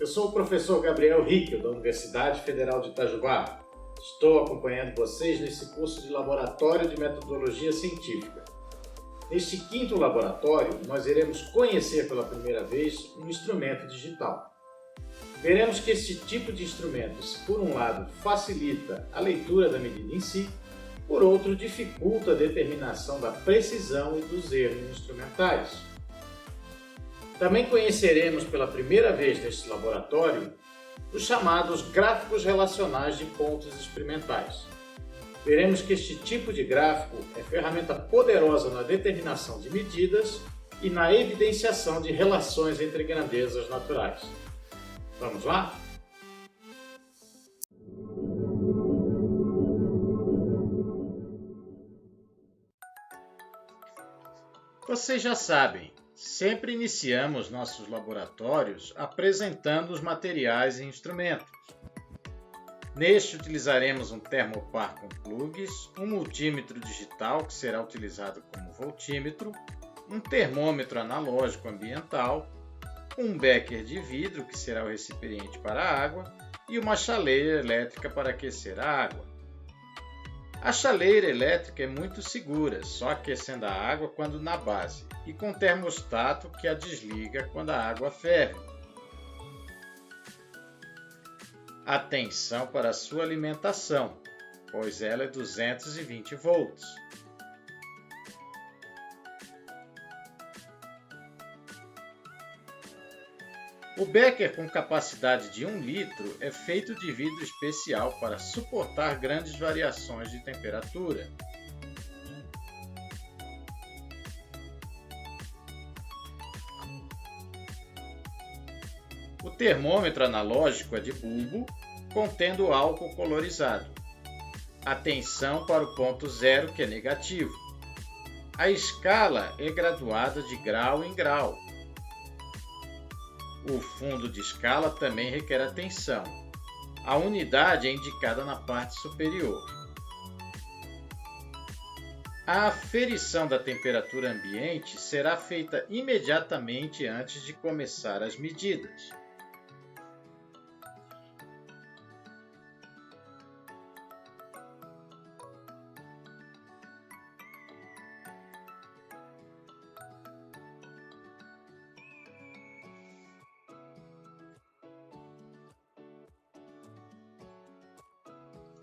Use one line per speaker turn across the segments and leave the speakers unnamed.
Eu sou o professor Gabriel Rickel, da Universidade Federal de Itajubá. Estou acompanhando vocês nesse curso de Laboratório de Metodologia Científica. Neste quinto laboratório, nós iremos conhecer pela primeira vez um instrumento digital. Veremos que este tipo de instrumentos, por um lado, facilita a leitura da medida em si, por outro, dificulta a determinação da precisão e dos erros instrumentais. Também conheceremos pela primeira vez neste laboratório os chamados gráficos relacionais de pontos experimentais. Veremos que este tipo de gráfico é ferramenta poderosa na determinação de medidas e na evidenciação de relações entre grandezas naturais. Vamos lá? Vocês já sabem, sempre iniciamos nossos laboratórios apresentando os materiais e instrumentos. Neste utilizaremos um termopar com plugs, um multímetro digital que será utilizado como voltímetro, um termômetro analógico ambiental, um becker de vidro que será o recipiente para a água e uma chaleira elétrica para aquecer a água. A chaleira elétrica é muito segura, só aquecendo a água quando na base, e com termostato que a desliga quando a água ferve. Atenção para a sua alimentação, pois ela é 220 volts. O becker com capacidade de 1 litro é feito de vidro especial para suportar grandes variações de temperatura. O termômetro analógico é de bulbo, contendo álcool colorizado. Atenção para o ponto zero, que é negativo. A escala é graduada de grau em grau. O fundo de escala também requer atenção. A unidade é indicada na parte superior. A aferição da temperatura ambiente será feita imediatamente antes de começar as medidas.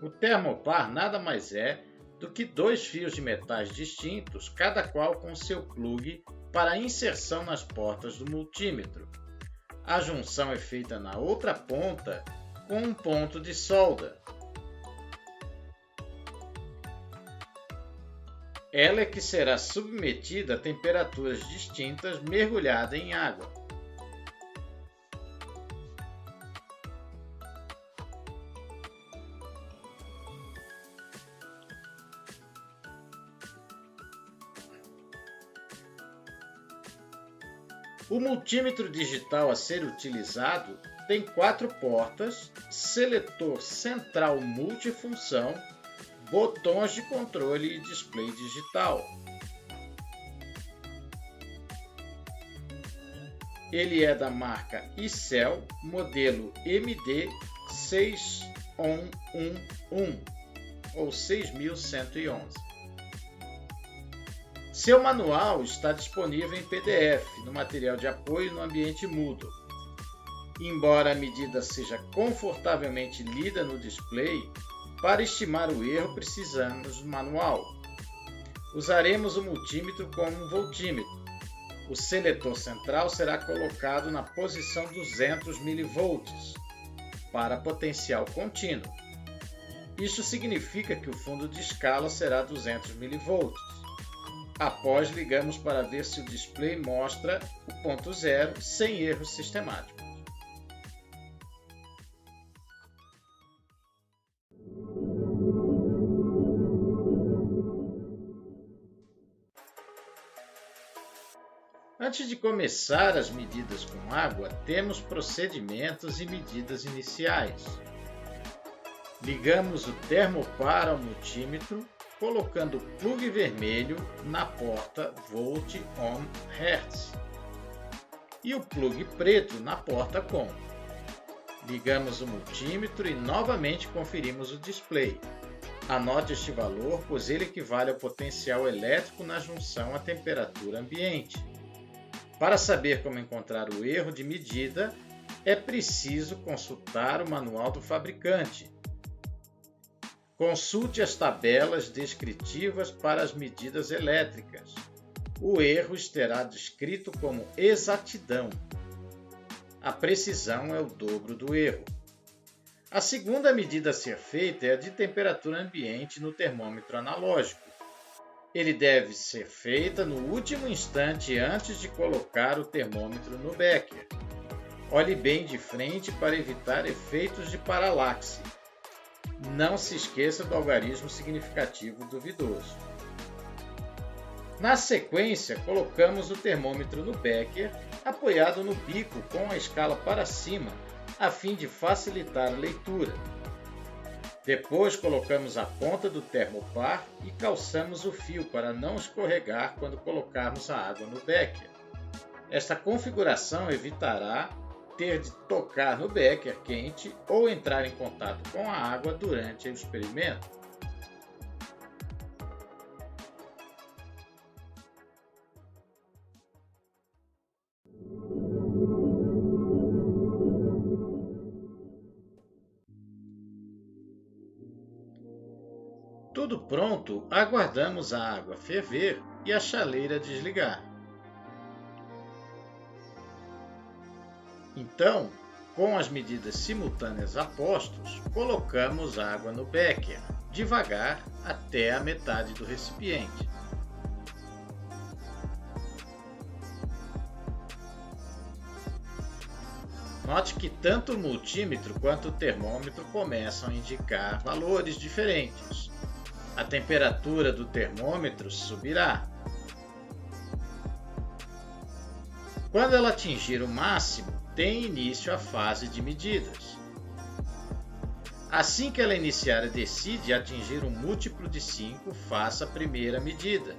O termopar nada mais é do que 2 fios de metais distintos, cada qual com seu plug para inserção nas portas do multímetro. A junção é feita na outra ponta com um ponto de solda. Ela é que será submetida a temperaturas distintas mergulhada em água. O multímetro digital a ser utilizado tem 4 portas, seletor central multifunção, botões de controle e display digital. Ele é da marca ICEL, modelo MD6111 ou 6111. Seu manual está disponível em PDF, no material de apoio no ambiente Moodle. Embora a medida seja confortavelmente lida no display, para estimar o erro precisamos do manual. Usaremos o multímetro como um voltímetro. O seletor central será colocado na posição 200 mV para potencial contínuo. Isso significa que o fundo de escala será 200 mV. Após, ligamos para ver se o display mostra o ponto zero sem erros sistemáticos. Antes de começar as medidas com água, temos procedimentos e medidas iniciais. Ligamos o termopar ao multímetro, colocando o plug vermelho na porta Volt On Hertz e o plug preto na porta COM. Ligamos o multímetro e novamente conferimos o display. Anote este valor, pois ele equivale ao potencial elétrico na junção à temperatura ambiente. Para saber como encontrar o erro de medida, é preciso consultar o manual do fabricante. Consulte as tabelas descritivas para as medidas elétricas. O erro estará descrito como exatidão. A precisão é o dobro do erro. A segunda medida a ser feita é a de temperatura ambiente no termômetro analógico. Ele deve ser feito no último instante antes de colocar o termômetro no becker. Olhe bem de frente para evitar efeitos de paralaxe. Não se esqueça do algarismo significativo duvidoso. Na sequência, colocamos o termômetro no becker, apoiado no bico com a escala para cima, a fim de facilitar a leitura. Depois colocamos a ponta do termopar e calçamos o fio para não escorregar quando colocarmos a água no becker. Esta configuração evitará ter de tocar no becker quente ou entrar em contato com a água durante o experimento. Tudo pronto, aguardamos a água ferver e a chaleira desligar. Então, com as medidas simultâneas a postos, colocamos água no becker, devagar até a metade do recipiente. Note que tanto o multímetro quanto o termômetro começam a indicar valores diferentes. A temperatura do termômetro subirá. Quando ela atingir o máximo, tem início a fase de medidas. Assim que ela iniciar a decide atingir um múltiplo de 5, faça a primeira medida.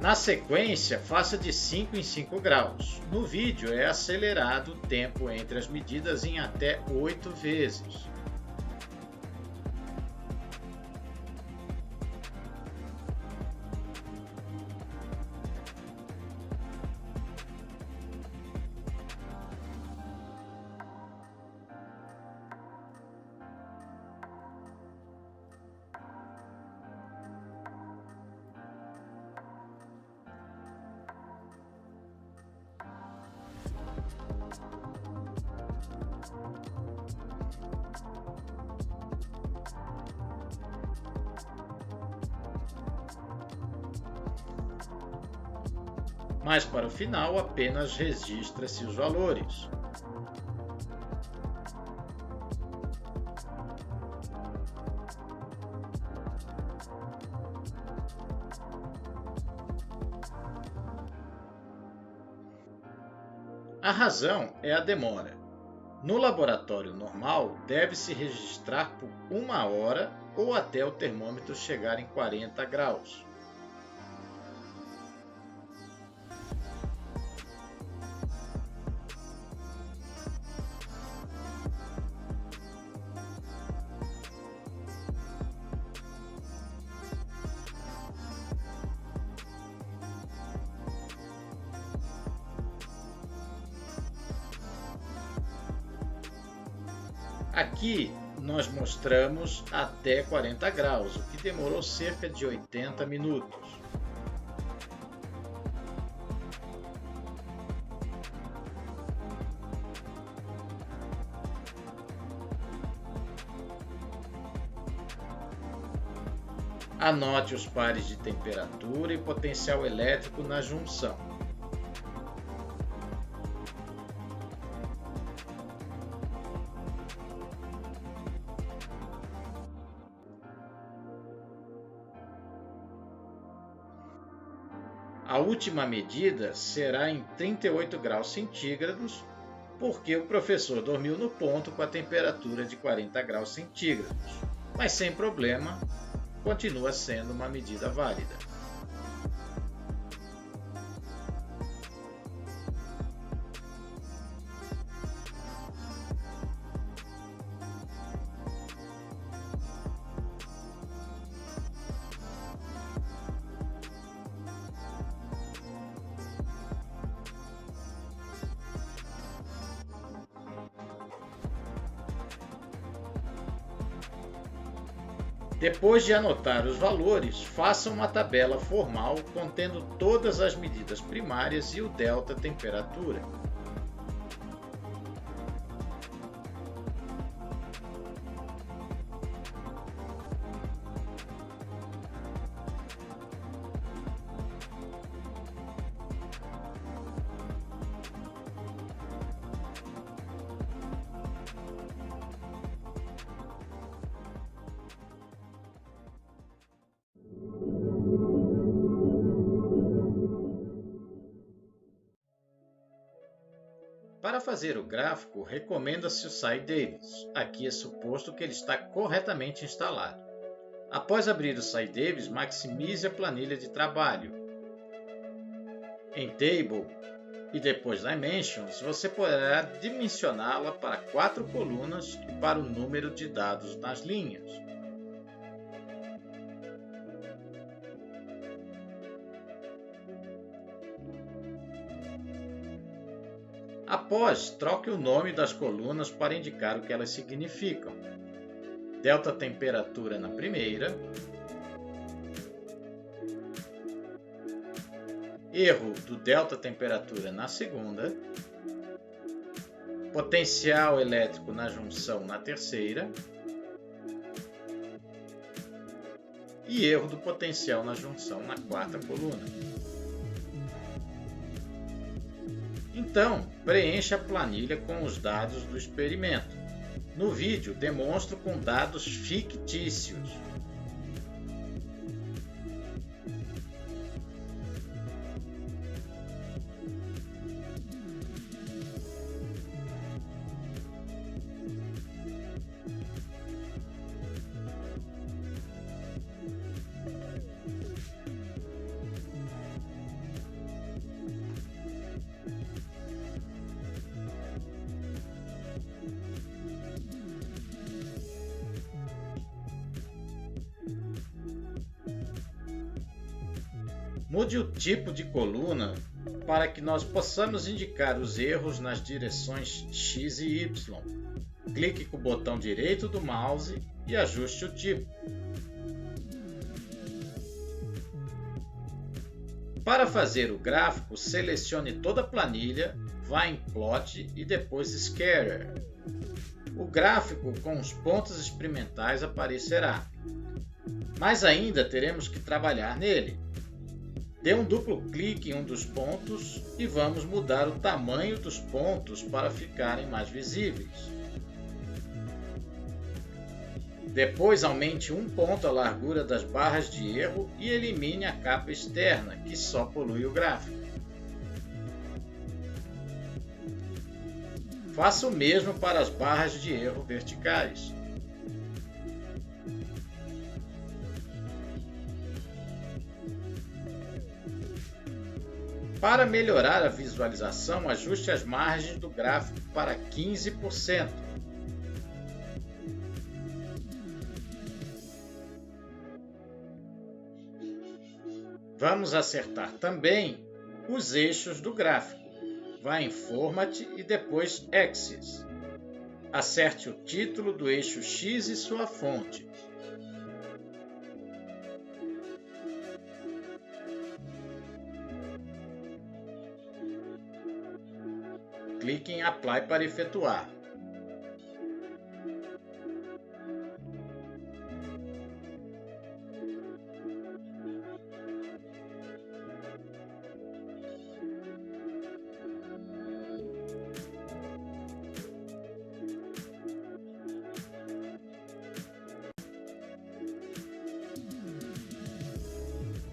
Na sequência, faça de 5 em 5 graus. No vídeo é acelerado o tempo entre as medidas em até 8 vezes. Mas para o final apenas registra-se os valores. A razão é a demora. No laboratório normal, deve-se registrar por 1 hora ou até o termômetro chegar em 40 graus. Aqui nós mostramos até 40 graus, o que demorou cerca de 80 minutos. Anote os pares de temperatura e potencial elétrico na junção. A última medida será em 38 graus centígrados, porque o professor dormiu no ponto com a temperatura de 40 graus centígrados. Mas sem problema, continua sendo uma medida válida. Depois de anotar os valores, faça uma tabela formal contendo todas as medidas primárias e o delta temperatura. Para fazer o gráfico, recomenda-se o SciDavis. Aqui é suposto que ele está corretamente instalado. Após abrir o SciDavis, maximize a planilha de trabalho. Em Table e depois Dimensions, você poderá dimensioná-la para 4 colunas e para o número de dados nas linhas. Após, troque o nome das colunas para indicar o que elas significam. Delta temperatura na primeira, erro do delta temperatura na segunda, potencial elétrico na junção na terceira e erro do potencial na junção na quarta coluna. Então, preencha a planilha com os dados do experimento. No vídeo, demonstro com dados fictícios. Mude o tipo de coluna para que nós possamos indicar os erros nas direções X e Y. Clique com o botão direito do mouse e ajuste o tipo. Para fazer o gráfico, selecione toda a planilha, vá em Plot e depois Scatter. O gráfico com os pontos experimentais aparecerá, mas ainda teremos que trabalhar nele. Dê um duplo clique em um dos pontos e vamos mudar o tamanho dos pontos para ficarem mais visíveis. Depois aumente um ponto a largura das barras de erro e elimine a capa externa, que só polui o gráfico. Faça o mesmo para as barras de erro verticais. Para melhorar a visualização, ajuste as margens do gráfico para 15%. Vamos acertar também os eixos do gráfico. Vá em Format e depois Axis. Acerte o título do eixo X e sua fonte. Clique em Apply para efetuar.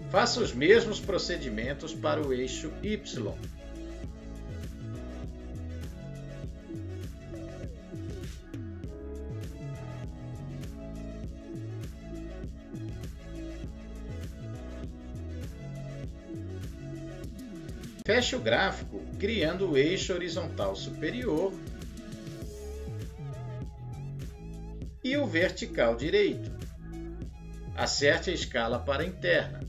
Faça os mesmos procedimentos para o eixo Y. Feche o gráfico criando o eixo horizontal superior e o vertical direito. Acerte a escala para interna.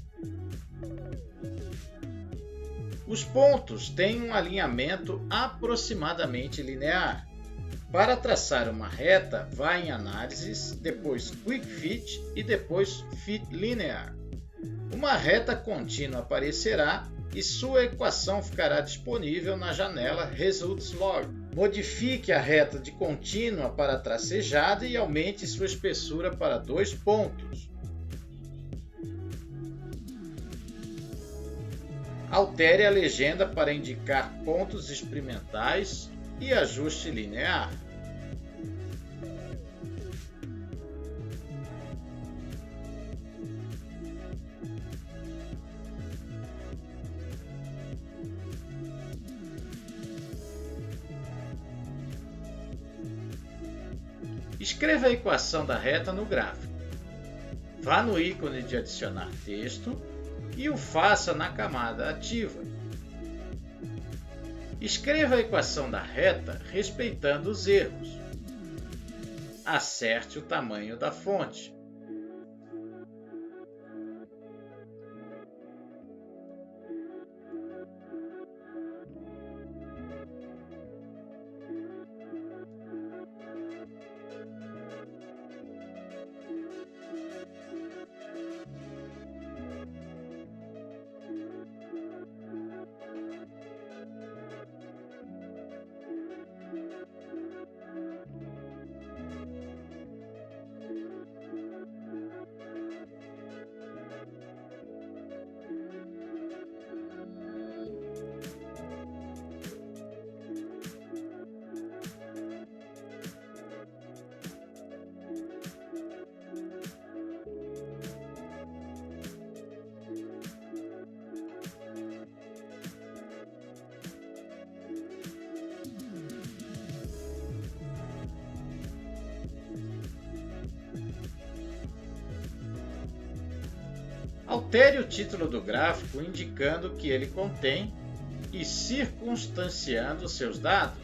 Os pontos têm um alinhamento aproximadamente linear. Para traçar uma reta, vá em Análises, depois Quick Fit e depois Fit Linear. Uma reta contínua aparecerá e sua equação ficará disponível na janela Results Log. Modifique a reta de contínua para tracejada e aumente sua espessura para 2 pontos. Altere a legenda para indicar pontos experimentais e ajuste linear. Escreva a equação da reta no gráfico. Vá no ícone de adicionar texto e o faça na camada ativa. Escreva a equação da reta respeitando os erros. Acerte o tamanho da fonte. Altere o título do gráfico indicando o que ele contém e circunstanciando seus dados.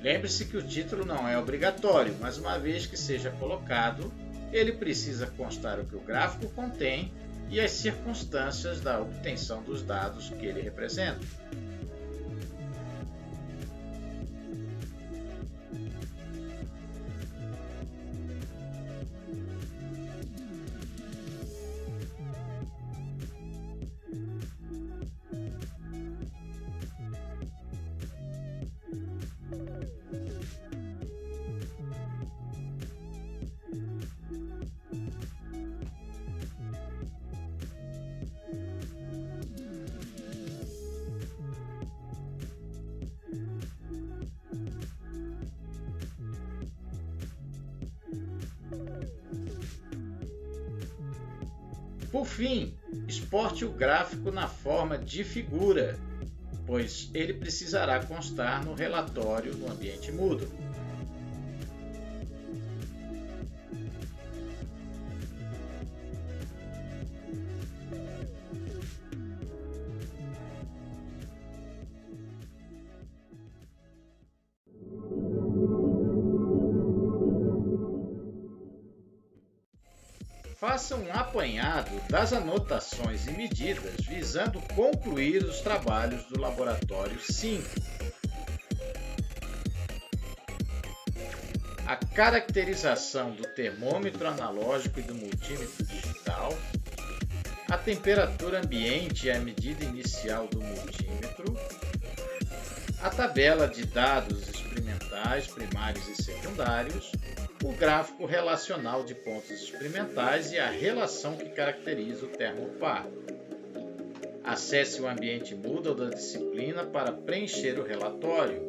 Lembre-se que o título não é obrigatório, mas uma vez que seja colocado, ele precisa constar o que o gráfico contém e as circunstâncias da obtenção dos dados que ele representa. Por fim, exporte o gráfico na forma de figura, pois ele precisará constar no relatório no ambiente Moodle. Faça um apanhado das anotações e medidas visando concluir os trabalhos do Laboratório 5. A caracterização do termômetro analógico e do multímetro digital, a temperatura ambiente e a medida inicial do multímetro, a tabela de dados experimentais primários e secundários, o gráfico relacional de pontos experimentais e a relação que caracteriza o termopar. Acesse o ambiente Moodle da disciplina para preencher o relatório.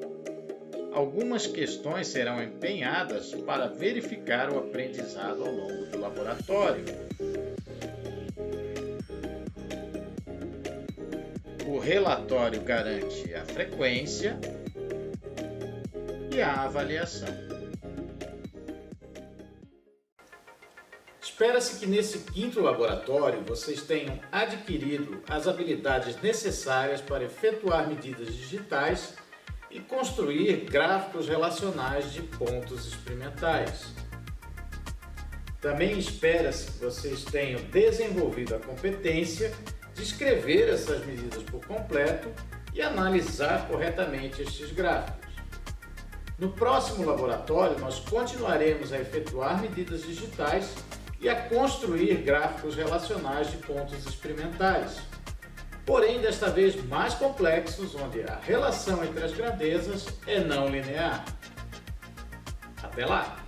Algumas questões serão empenhadas para verificar o aprendizado ao longo do laboratório. O relatório garante a frequência e a avaliação. Espera-se que nesse quinto laboratório vocês tenham adquirido as habilidades necessárias para efetuar medidas digitais e construir gráficos relacionais de pontos experimentais. Também espera-se que vocês tenham desenvolvido a competência de escrever essas medidas por completo e analisar corretamente estes gráficos. No próximo laboratório, nós continuaremos a efetuar medidas digitais e a construir gráficos relacionais de pontos experimentais, porém desta vez mais complexos, onde a relação entre as grandezas é não linear. Até lá!